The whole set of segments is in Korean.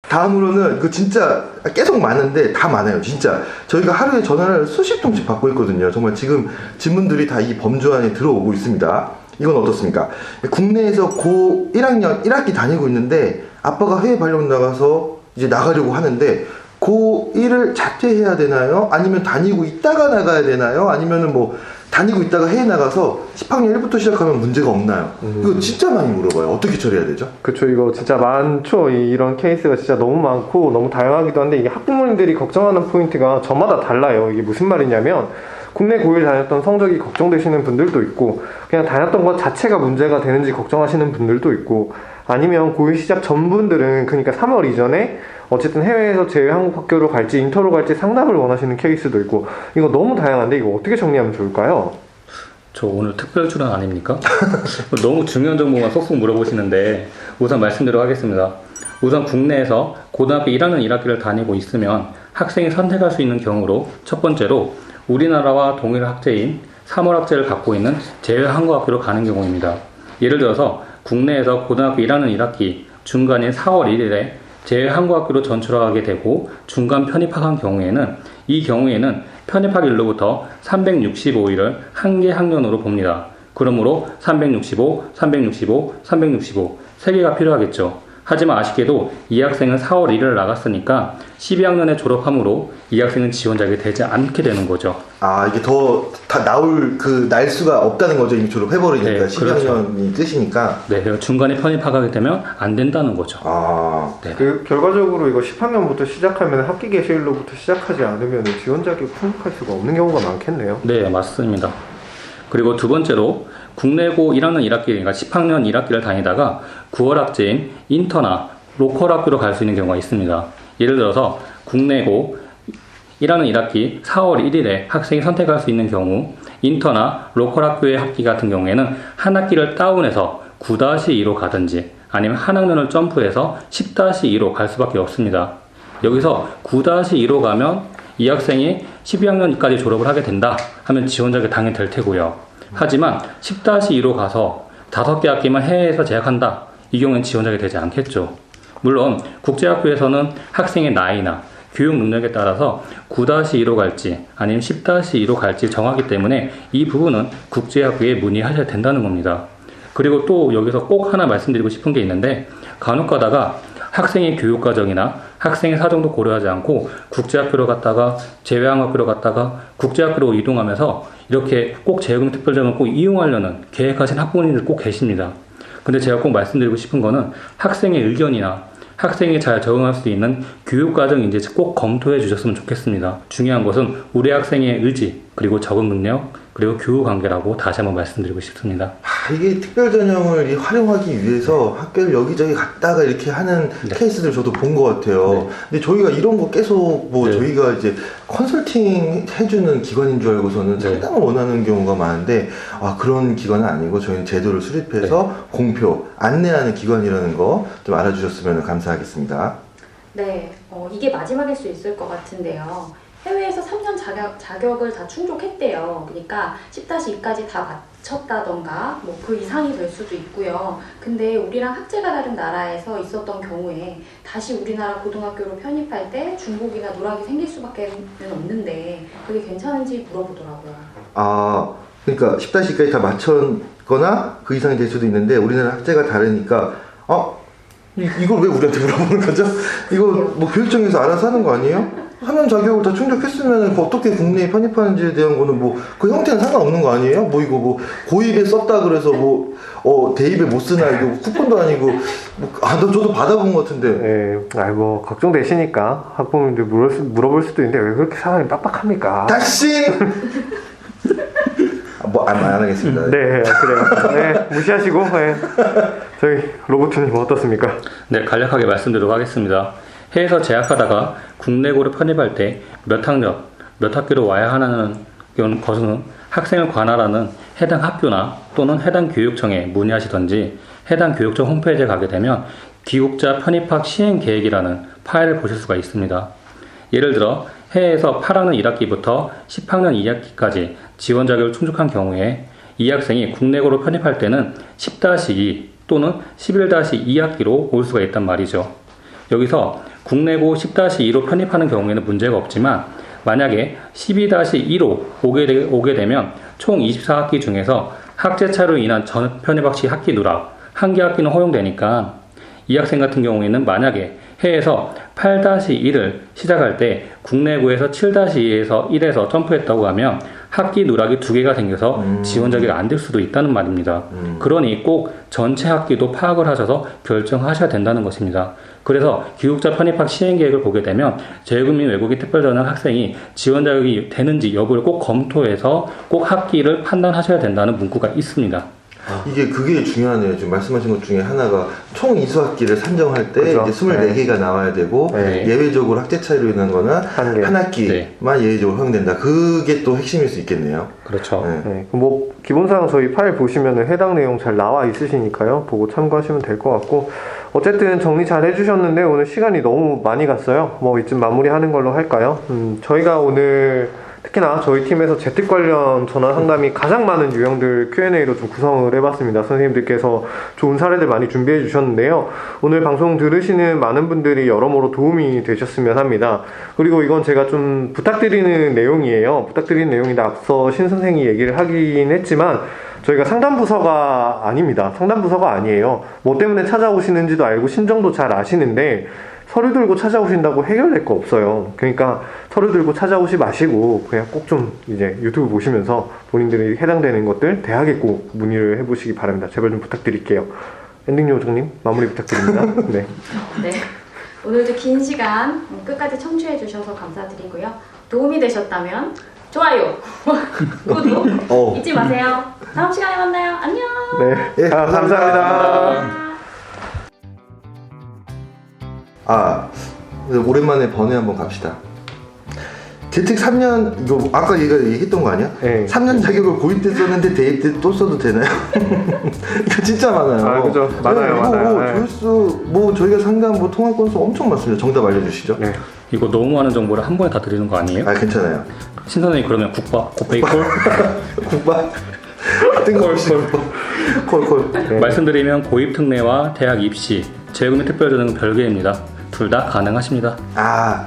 다음으로는 그 진짜 계속 많은데 다 많아요. 진짜 저희가 하루에 전화를 수십 통씩 받고 있거든요. 정말 지금 질문들이 다 이 범주 안에 들어오고 있습니다. 이건 어떻습니까? 국내에서 고 1학년 1학기 다니고 있는데 아빠가 해외 발령 나가서 이제 나가려고 하는데 고1을 자퇴해야 되나요? 아니면 다니고 있다가 나가야 되나요? 아니면은 뭐 다니고 있다가 해외 나가서 10학년 1부터 시작하면 문제가 없나요? 이거 진짜 많이 물어봐요. 어떻게 처리해야 되죠? 그쵸, 이거 진짜 많죠. 이런 케이스가 진짜 너무 많고 너무 다양하기도 한데, 이게 학부모님들이 걱정하는 포인트가 저마다 달라요. 이게 무슨 말이냐면, 국내 고1 다녔던 성적이 걱정되시는 분들도 있고, 그냥 다녔던 것 자체가 문제가 되는지 걱정하시는 분들도 있고, 아니면 고1 시작 전분들은 그러니까 3월 이전에 어쨌든 해외에서 제외한국학교로 갈지 인터로 갈지 상담을 원하시는 케이스도 있고, 이거 너무 다양한데 이거 어떻게 정리하면 좋을까요? 저 오늘 특별 출연 아닙니까? 너무 중요한 정보만 쏙쏙 물어보시는데 우선 말씀드리도록 하겠습니다. 우선 국내에서 고등학교 1학년 1학기를 다니고 있으면 학생이 선택할 수 있는 경우로, 첫 번째로 우리나라와 동일 학제인 3월 학제를 갖고 있는 제외한국학교로 가는 경우입니다. 예를 들어서 국내에서 고등학교 1학년 1학기 중간인 4월 1일에 제외한국학교로 전출하게 되고 중간 편입학한 경우에는, 이 경우에는 편입학일로부터 365일을 한 개 학년으로 봅니다. 그러므로 365, 365, 365 3개가 필요하겠죠. 하지만 아쉽게도 이 학생은 4월 1일을 나갔으니까 12학년에 졸업하므로 이 학생은 지원자가 되지 않게 되는 거죠. 아, 이게 다 나올 그 날수가 없다는 거죠. 이미 졸업해버리니까. 네, 12학년이 그렇죠. 뜻이니까. 네, 그리고 중간에 편입하게 되면 안 된다는 거죠. 아, 네. 결과적으로 이거 10학년부터 시작하면 학기 개시일로부터 시작하지 않으면 지원 자격이 편입할 수가 없는 경우가 많겠네요. 네, 맞습니다. 그리고 두 번째로 국내고 1학년 1학기, 그러니까 10학년 1학기를 다니다가 9월 학제인 인터나 로컬 학교로 갈 수 있는 경우가 있습니다. 예를 들어서 국내고 1학년 1학기 4월 1일에 학생이 선택할 수 있는 경우, 인터나 로컬 학교의 학기 같은 경우에는 한 학기를 다운해서 9-2로 가든지 아니면 한 학년을 점프해서 10-2로 갈 수밖에 없습니다. 여기서 9-2로 가면 이 학생이 12학년까지 졸업을 하게 된다 하면 지원자가 당연히 될 테고요. 하지만 10-2로 가서 5개 학기만 해외에서 재학한다, 이 경우는 지원자가 되지 않겠죠. 물론 국제학교에서는 학생의 나이나 교육 능력에 따라서 9-2로 갈지 아니면 10-2로 갈지 정하기 때문에 이 부분은 국제학교에 문의하셔야 된다는 겁니다. 그리고 또 여기서 꼭 하나 말씀드리고 싶은 게 있는데, 간혹 가다가 학생의 교육과정이나 학생의 사정도 고려하지 않고 국제학교로 갔다가 제외한국학교로 갔다가 국제학교로 이동하면서 이렇게 꼭 재학용 특별자금을 꼭 이용하려는 계획하신 학부모님들 꼭 계십니다. 근데 제가 꼭 말씀드리고 싶은 거는 학생의 의견이나 학생이 잘 적응할 수 있는 교육과정인지 꼭 검토해 주셨으면 좋겠습니다. 중요한 것은 우리 학생의 의지, 그리고 적응 능력, 그리고 교육 관계라고 다시 한번 말씀드리고 싶습니다. 이게 특별 전형을 활용하기 위해서 학교를 여기저기 갔다가 이렇게 하는 네. 케이스들 저도 본 것 같아요. 네. 근데 저희가 이런 거 계속 네. 저희가 이제 컨설팅 해주는 기관인 줄 알고서는 네. 상담을 원하는 경우가 많은데, 그런 기관은 아니고 저희는 제도를 수립해서 공표, 안내하는 기관이라는 거 좀 알아주셨으면 감사하겠습니다. 네, 이게 마지막일 수 있을 것 같은데요. 해외에서 3년 자격을 다 충족했대요. 그러니까 10-2까지 다 마쳤다던가 뭐 그 이상이 될 수도 있고요. 근데 우리랑 학제가 다른 나라에서 있었던 경우에 다시 우리나라 고등학교로 편입할 때 중복이나 누락이 생길 수밖에 없는데 그게 괜찮은지 물어보더라고요. 그러니까 10-2까지 다 마쳤거나 그 이상이 될 수도 있는데 우리나라 학제가 다르니까 이걸 왜 우리한테 물어보는 거죠? 이거 뭐 교육청에서 알아서 하는 거 아니에요? 3년 자격을 다 충족했으면 어떻게 국내에 편입하는지에 대한 거는 그 형태는 상관없는 거 아니에요? 이거 고입에 썼다 그래서 대입에 못 쓰나, 이거 쿠폰도 아니고 저도 받아본 것 같은데. 네, 걱정되시니까 학부모님들 물어볼 수도 있는데 왜 그렇게 사람이 빡빡합니까? 다시 안 하겠습니다. 네, 그래요. 네, 무시하시고, 네. 저희 로보트님 어떻습니까? 네, 간략하게 말씀드리도록 하겠습니다. 해외에서 재학하다가 국내고를 편입할 때 몇 학년, 몇 학기로 와야 하는 것은 학생을 관할하는 해당 학교나 또는 해당 교육청에 문의하시던지, 해당 교육청 홈페이지에 가게 되면 기국자 편입학 시행 계획이라는 파일을 보실 수가 있습니다. 예를 들어 해외에서 8학년 1학기부터 10학년 2학기까지 지원 자격을 충족한 경우에 이 학생이 국내고로 편입할 때는 10-2 또는 11-2학기로 올 수가 있단 말이죠. 여기서 국내고 10-2로 편입하는 경우에는 문제가 없지만 만약에 12-2로 오게 되면 총 24학기 중에서 학제 차로 인한 전 편입학시 학기 누락 1개 학기는 허용되니까 이 학생 같은 경우에는 만약에 해에서 8-1을 시작할 때 국내고에서 7-2에서 1에서 점프했다고 하면 학기 누락이 2개가 생겨서 지원 자격이 안 될 수도 있다는 말입니다. 그러니 꼭 전체 학기도 파악을 하셔서 결정하셔야 된다는 것입니다. 그래서 기숙자 편입학 시행 계획을 보게 되면 재외국민 외국인 특별전형 학생이 지원 자격이 되는지 여부를 꼭 검토해서 꼭 학기를 판단하셔야 된다는 문구가 있습니다. 그게 중요하네요. 지금 말씀하신 것 중에 하나가 총 이수학기를 산정할 때 그렇죠. 이제 24개가 나와야 되고 네. 예외적으로 학제 차이로 인한 거는 한 개. 한 학기만 예외적으로 허용된다. 그게 또 핵심일 수 있겠네요. 그렇죠. 네. 네, 뭐 기본상 저희 파일 보시면은 해당 내용 잘 나와 있으시니까요. 보고 참고하시면 될 것 같고 어쨌든 정리 잘 해주셨는데 오늘 시간이 너무 많이 갔어요. 뭐 이쯤 마무리하는 걸로 할까요? 저희가 오늘 특히나 저희 팀에서 재택 관련 전화 상담이 가장 많은 유형들 Q&A로 좀 구성을 해봤습니다. 선생님들께서 좋은 사례들 많이 준비해 주셨는데요. 오늘 방송 들으시는 많은 분들이 여러모로 도움이 되셨으면 합니다. 그리고 이건 제가 좀 부탁드리는 내용이에요. 부탁드리는 내용인데 앞서 신 선생이 얘기를 하긴 했지만 저희가 상담부서가 아닙니다. 상담부서가 아니에요. 뭐 때문에 찾아오시는지도 알고 신정도 잘 아시는데 서류 들고 찾아오신다고 해결될 거 없어요. 그러니까 서류 들고 찾아오지 마시고 그냥 꼭 좀 이제 유튜브 보시면서 본인들이 해당되는 것들 대학에 꼭 문의를 해보시기 바랍니다. 제발 좀 부탁드릴게요. 엔딩 요정님 마무리 부탁드립니다. 네. 네. 오늘도 긴 시간 끝까지 청취해 주셔서 감사드리고요. 도움이 되셨다면 좋아요, 구독 잊지 마세요. 다음 시간에 만나요. 안녕. 네. 예, 감사합니다. 오랜만에 번외 한번 갑시다. 재택 3년, 이거 아까 얘기했던 거 아니야? 네. 3년 자격을 고입 때 썼는데 대입 때 또 써도 되나요? 이거 진짜 많아요. 그죠. 많아요, 이거 많아요. 네. 조회수, 저희가 상담 통화 건수 엄청 많습니다. 정답 알려주시죠. 네. 이거 너무 많은 정보를 한 번에 다 드리는 거 아니에요? 괜찮아요. 신 선생님 그러면 국밥, 곱베이콜? 국밥? 뜬금없이 콜. 네. 말씀드리면 고입 특례와 대학 입시, 재외국민 특별전형은 별개입니다. 둘 다 가능하십니다.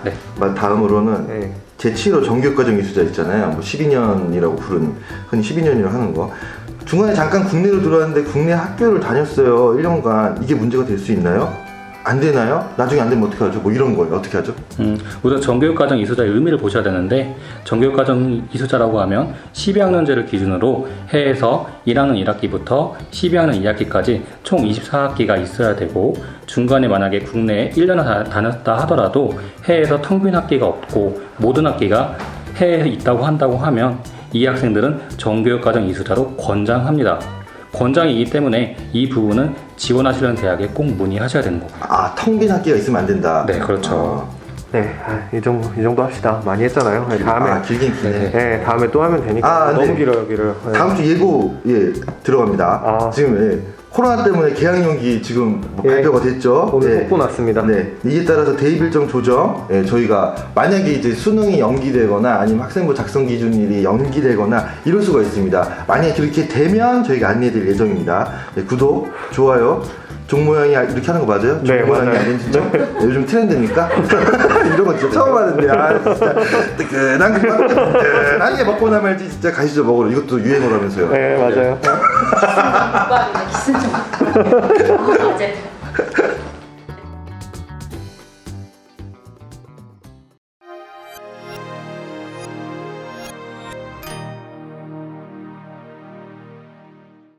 네. 다음으로는 네. 제7호 정교육과정 이수자 있잖아요. 12년이라고 부르는, 흔히 12년이라고 하는 거. 중간에 잠깐 국내로 들어왔는데 국내 학교를 다녔어요. 1년간. 이게 문제가 될 수 있나요? 안 되나요? 나중에 안 되면 어떻게 하죠? 뭐 이런 거예요. 어떻게 하죠? 우선 정교육과정 이수자의 의미를 보셔야 되는데 정교육과정 이수자라고 하면 12학년제를 기준으로 해에서 1학년 1학기부터 12학년 2학기까지 총 24학기가 있어야 되고 중간에 만약에 국내에 1년을 다녔다 하더라도 해에서 텅 빈 학기가 없고 모든 학기가 해에 있다고 한다고 하면 이 학생들은 정교육과정 이수자로 권장합니다. 권장이기 때문에 이 부분은 지원하시려는 대학에 꼭 문의하셔야 되는 거고. 텅 빈 학기가 있으면 안 된다. 네, 그렇죠. 네, 이 정도 합시다. 많이 했잖아요. 네, 다음에 길긴 기네. 네, 다음에 또 하면 되니까. 너무 네. 길어요. 네. 다음 주 예고 들어갑니다. 지금 코로나 때문에 개학 연기 지금 발표가 됐죠. 오늘 속보 났습니다. 네, 이에 따라서 대입 일정 조정. 저희가 만약에 이제 수능이 연기되거나 아니면 학생부 작성 기준일이 연기되거나 이럴 수가 있습니다. 만약에 그렇게 되면 저희가 안내드릴 예정입니다. 네, 구독, 좋아요. 종 모양이 이렇게 하는 거 맞아요? 네, 종 모양이 맞아요. 아닌 진짜? 요즘 트렌드니까? 이런 거 진짜 처음 하는데 진짜 뜨끈하게 먹고 나말지 진짜 가시죠 먹으러. 이것도 유행어라면서요. 네, 맞아요. 국밥이나 기승전. 어제